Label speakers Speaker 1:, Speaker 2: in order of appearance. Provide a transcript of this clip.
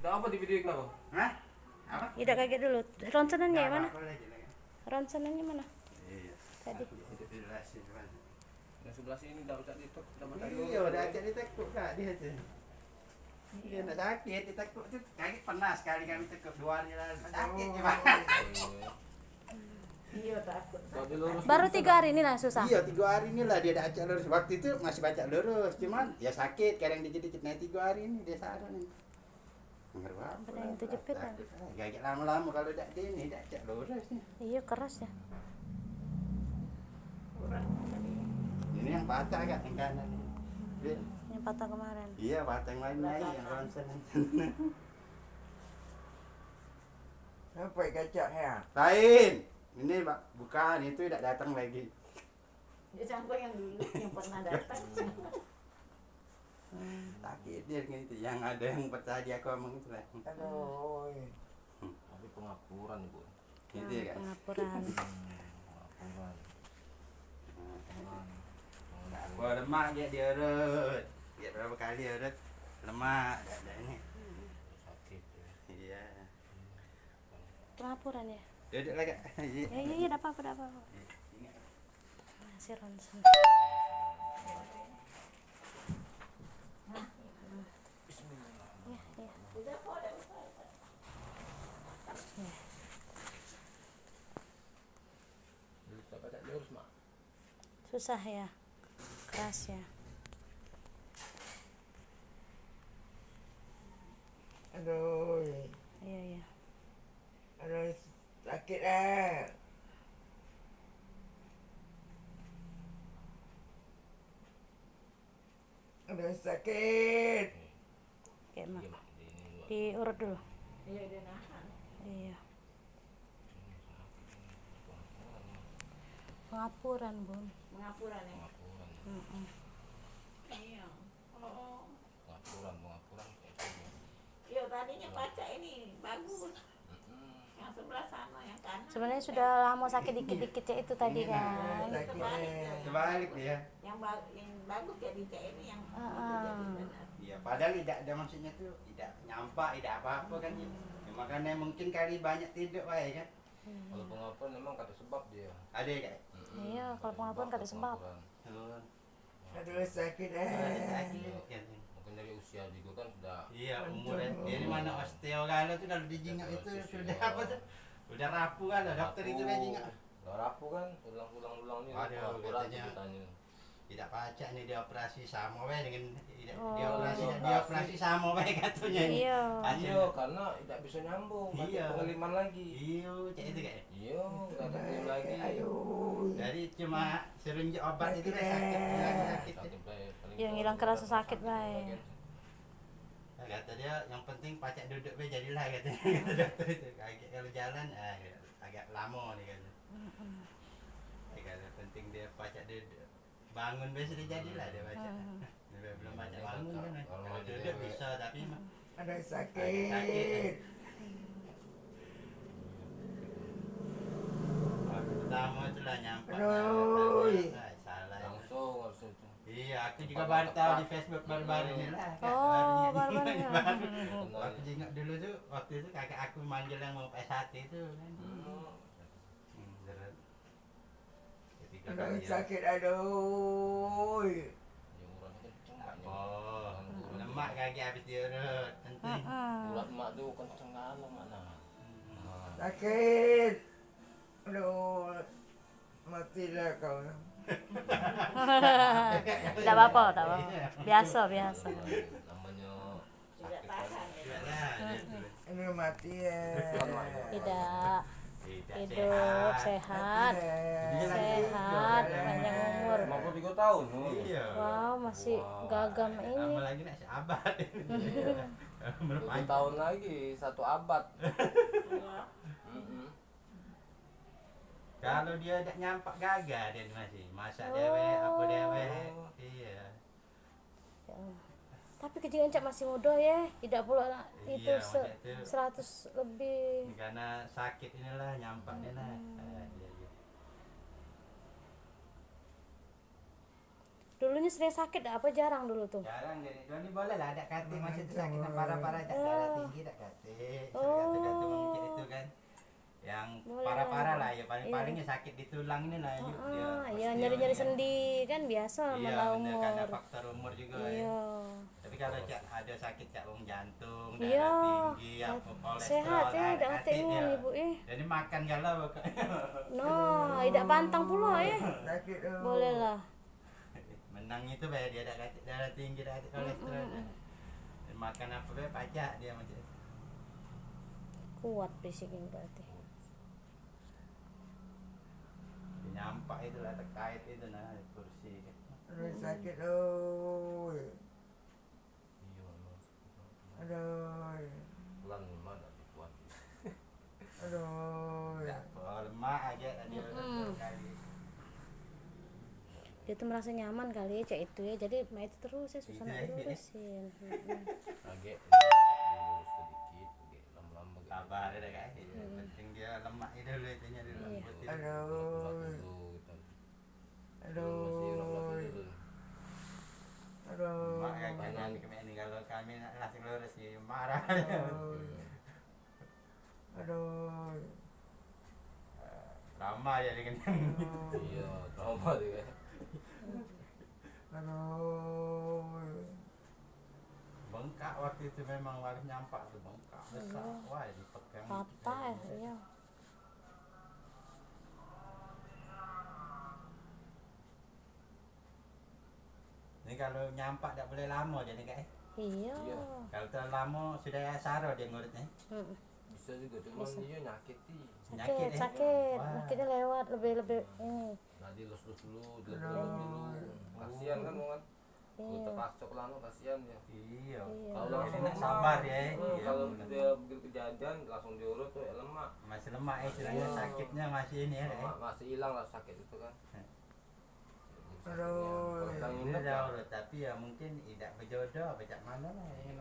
Speaker 1: Udah apa di video kenapa?
Speaker 2: Hah? Apa?
Speaker 3: Tidak kaget dulu. Ronsenannya
Speaker 2: Nggak
Speaker 3: mana?
Speaker 2: apa-apa lagi, lagi.
Speaker 3: Ronsenannya mana?
Speaker 2: Iya.
Speaker 3: Tadi.
Speaker 2: Aku jelasin, Bang.
Speaker 1: Yang sebelah sini udah ucap ditek, udah mata
Speaker 2: Iya, udah jadi tekuk kak dia tuh. Dia nak sakit, dia tekuk tuh kaget pernah sekali kami tekuk 2 hari lalu. Sakit dia Bang.
Speaker 4: Iya takut.
Speaker 3: Baru 3 hari ini lah susah.
Speaker 2: Iya, 3 hari inilah dia dah acak lurus. Waktu itu masih baca lurus, cuman ya sakit, kadang dikit-dikit. Nah 3 hari ini dia sadar nih. Ngerti apa?
Speaker 3: Apa yang itu jepit, Bang?
Speaker 2: Gagak lama-lama kalau dak ini dak acak lurus nih.
Speaker 3: Iya keras ya.
Speaker 2: Ini yang patah kak, yang kanan nih. Dia,
Speaker 3: Yang patah kemarin.
Speaker 2: iya patah yang lain lagi yang ronsen.
Speaker 4: Sampai kaca ya.
Speaker 2: Lain. Ini Pak, bukan itu tidak datang lagi.
Speaker 4: Dia sampai yang dulu yang pernah datang.
Speaker 2: Sakit dia gitu. Yang ada yang pecah di aku omong itu lah.
Speaker 4: Aduh.
Speaker 1: Tapi pengapuran Bu.
Speaker 2: Gitu ya kan.
Speaker 3: Pengapuran.
Speaker 1: Pengapuran.
Speaker 2: Wah lemak dia urut. Dia berapa kali urut lemak ada ini.
Speaker 1: Sakit ya.
Speaker 2: Iya.
Speaker 3: Pengapuran ya.
Speaker 2: Duduk lagi.
Speaker 3: Iya iya enggak apa-apa, enggak apa-apa.
Speaker 2: Ingat.
Speaker 3: Masih ronsen. Iya, iya.
Speaker 1: Dulu tak baca lurus mak.
Speaker 3: Susah ya. Keras ya.
Speaker 4: Aduh.
Speaker 3: Iya, iya.
Speaker 4: Aduh sakit ah. Aduh sakit.
Speaker 3: Kayak mak.
Speaker 1: Iya mak. Ini
Speaker 3: Diurut dulu.
Speaker 4: Iya dia nahan.
Speaker 3: Iya. Pengapuran, Bun.
Speaker 4: Mengapura nih.
Speaker 1: pengapuran.
Speaker 3: Heeh.
Speaker 4: Iya. Oh.
Speaker 1: Pengapuran kayak gitu.
Speaker 4: Iya tadinya baca ini bagus. Yang sebelah sana yang kanan.
Speaker 3: Sebenarnya sudah lama sakit dikit-dikit ya itu tadi kan.
Speaker 2: Kebalik dia.
Speaker 4: Yang bagus ya di ini yang itu
Speaker 3: Ah.
Speaker 4: jadi benar.
Speaker 2: Iya, padahal tidak ada maksudnya tuh tidak nyampak, tidak apa-apa kan gitu. Ya, makanya mungkin kali banyak tidur wae kan.
Speaker 1: Kalau pengapuran memang kata sebab dia.
Speaker 2: Ada ya kak?
Speaker 3: Iya, kalau pengapuran kata sebab.
Speaker 1: Pengapuran.
Speaker 4: Aduh sakit
Speaker 2: Sakit.
Speaker 1: Mungkin dari usia juga kan sudah
Speaker 2: Iya, umurnya. Jadi mana osteogalo tuh kalau dijingak itu sudah apa tuh? Udah rapuh kan, dokter itu udah jingak.
Speaker 1: udah rapuh kan, ulang ini
Speaker 2: Aduh,
Speaker 1: pengapuran
Speaker 2: katanya.
Speaker 1: ceritanya.
Speaker 2: Tidak baca nih dia operasi sama wae dengan
Speaker 3: Oh.
Speaker 2: dia operasi sama wae katanya.
Speaker 3: Iya.
Speaker 1: Iya, karena tidak bisa nyambung, pakai
Speaker 2: Iya.
Speaker 1: pengeliman lagi.
Speaker 2: Iya, cek itu kayak.
Speaker 1: Iya, nggak ada klaim lagi.
Speaker 4: Ayo.
Speaker 2: Dari cuma serunjuk obat itu kan sakit, sakit.
Speaker 1: Sakit paling
Speaker 3: Yang hilang kerasa sakit baik.
Speaker 2: Kata dia yang penting pacak duduk be jadilah katanya. Kata dokter itu agak kalau jalan agak lama nih katanya. Kata penting dia pacak duduk. Bangun be sudah jadilah dia baca. Dia belum baca bangun kan. Kalau duduk bisa tapi mah
Speaker 4: Aduh
Speaker 2: sakit.
Speaker 4: sakit.
Speaker 2: waktu pertama itulah nyampe.
Speaker 4: Aduh.
Speaker 2: Salah.
Speaker 1: langsung harus itu.
Speaker 2: Iya, aku juga baru tahu di Facebook baru-baru ini lah. Kak.
Speaker 3: Oh,
Speaker 2: Baru
Speaker 3: baru-baru.
Speaker 2: baru. Waktu jenguk dulu tuh, waktu itu kakak aku manggil yang mau PS1 itu kan. Berat. Ketika
Speaker 4: Aduh
Speaker 2: dia-
Speaker 4: sakit aduh.
Speaker 1: Yang urat kenceng
Speaker 2: Oh, lemak kaki habis diurut. Penting.
Speaker 1: urat emak tuh kenceng kali mana.
Speaker 4: Sakit. Aduh. Matilah kau.
Speaker 3: Tidak apa-apa, tidak apa-apa. Biasa, biasa.
Speaker 1: Namanya
Speaker 4: Tidak
Speaker 1: sakit
Speaker 4: tahan
Speaker 1: kan.
Speaker 4: ya.
Speaker 2: Tidak lah, gitu.
Speaker 4: Aduh mati ya.
Speaker 3: Tidak.
Speaker 2: Tidak
Speaker 3: Hidup sehat. Sehat, panjang umur.
Speaker 1: 53 tahun.
Speaker 2: Iya.
Speaker 3: Wow, masih gagam ini.
Speaker 2: Lama lagi nak seabad.
Speaker 1: 20 tahun lagi, 1 abad.
Speaker 2: Kalau dia tak nyampak gagal dia masih masak dewe, apa dewe. Iya.
Speaker 3: Tapi kecil Encak masih muda ya, tidak pula itu
Speaker 2: Iya, maksudnya itu
Speaker 3: 100 lebih.
Speaker 2: karena sakit inilah nyampak dia lah. Iya.
Speaker 3: Dulunya sering sakit, apa jarang dulu tuh?
Speaker 2: Jarang jadi Doni boleh lah ada kati masih itu sakit yang parah-parah darah tinggi tak paling sakit di tulang ini lah yuk, dia
Speaker 3: Iya,
Speaker 2: pasti
Speaker 3: nyari-nyari
Speaker 2: orang
Speaker 3: sendi kan biasa
Speaker 2: iya
Speaker 3: malah
Speaker 2: bener karena
Speaker 3: umur.
Speaker 2: faktor umur juga ya.
Speaker 3: Iya.
Speaker 2: Tapi kalau cak ada sakit cak jantung,
Speaker 3: Iya.
Speaker 2: darah tinggi, apa kolesterol,
Speaker 3: Sehat ya,
Speaker 2: hati,
Speaker 3: tidak ketinggian
Speaker 2: ya.
Speaker 3: ibu
Speaker 2: Jadi makan kalau
Speaker 3: No, tidak pantang pula ya.
Speaker 5: Sakit tu.
Speaker 3: Boleh lah.
Speaker 2: menang itu bayar dia ada darah tinggi, ada kolesterol. Dan makan apa bae pajak dia macam itu.
Speaker 3: Kuat fisik ini berarti.
Speaker 2: Dia nyampak itu lah terkait itu nah kursi.
Speaker 5: Aduh sakit tu.
Speaker 1: Iya, no.
Speaker 5: Aduh.
Speaker 1: Bulan mana dikuat.
Speaker 5: Aduh.
Speaker 2: Tak apa, lemak aja dia kali.
Speaker 3: Dia tuh merasa nyaman kali ya cek itu ya. Jadi mah itu terus ya susah
Speaker 2: Itu
Speaker 3: nak
Speaker 2: ya,
Speaker 3: diurusin.
Speaker 1: Agak diurus sedikit, agak lama-lama.
Speaker 2: Sabar ada kan. Yang penting dia lemak itu dulu itunya dulu.
Speaker 3: Iya.
Speaker 2: Putih.
Speaker 5: Aduh.
Speaker 1: Aduh.
Speaker 5: Aduh.
Speaker 2: Lemak kan kami ini kalau kami nak langsung lurus sih marah.
Speaker 5: Aduh.
Speaker 2: Lama ya dengan
Speaker 1: Iya, trauma dia.
Speaker 5: Aduh.
Speaker 2: bengkak waktu itu memang harus nyampak tuh bengkak besar. Wah dipegang.
Speaker 3: Patah ya. Iya.
Speaker 2: Ini kalau nyampak tak boleh lama jadi kayak.
Speaker 3: Iya.
Speaker 1: Iya.
Speaker 2: Kalau terlalu lama sudah saro dia ngurutnya.
Speaker 3: Mm.
Speaker 1: Bisa juga, cuman dia nyakiti.
Speaker 3: Sakit,
Speaker 2: ya?
Speaker 3: sakit.
Speaker 2: Wah.
Speaker 3: Sakitnya lewat lebih ini.
Speaker 1: Nah, dilus-lus dulu, dilus dulu. Kasihan kan mau kan? Kalau
Speaker 3: Iya.
Speaker 1: terpasok lama kasihan ya.
Speaker 2: Iya.
Speaker 3: Iya.
Speaker 1: Kalau
Speaker 2: Jadi
Speaker 1: langsung
Speaker 2: nak
Speaker 1: lemak.
Speaker 2: sabar ya.
Speaker 1: Hmm,
Speaker 2: Iya,
Speaker 1: kalau
Speaker 2: bener.
Speaker 1: dia begitu kejadian langsung diurut tuh ya lemak.
Speaker 2: Masih lemak ya istilahnya
Speaker 1: Iya.
Speaker 2: sakitnya masih ini ya.
Speaker 1: Masih hilang lah sakit itu kan.
Speaker 5: Aduh.
Speaker 1: Kalau
Speaker 2: Ini
Speaker 1: ingat
Speaker 2: jauh loh, tapi ya mungkin tidak berjodoh apa cak mana lah yang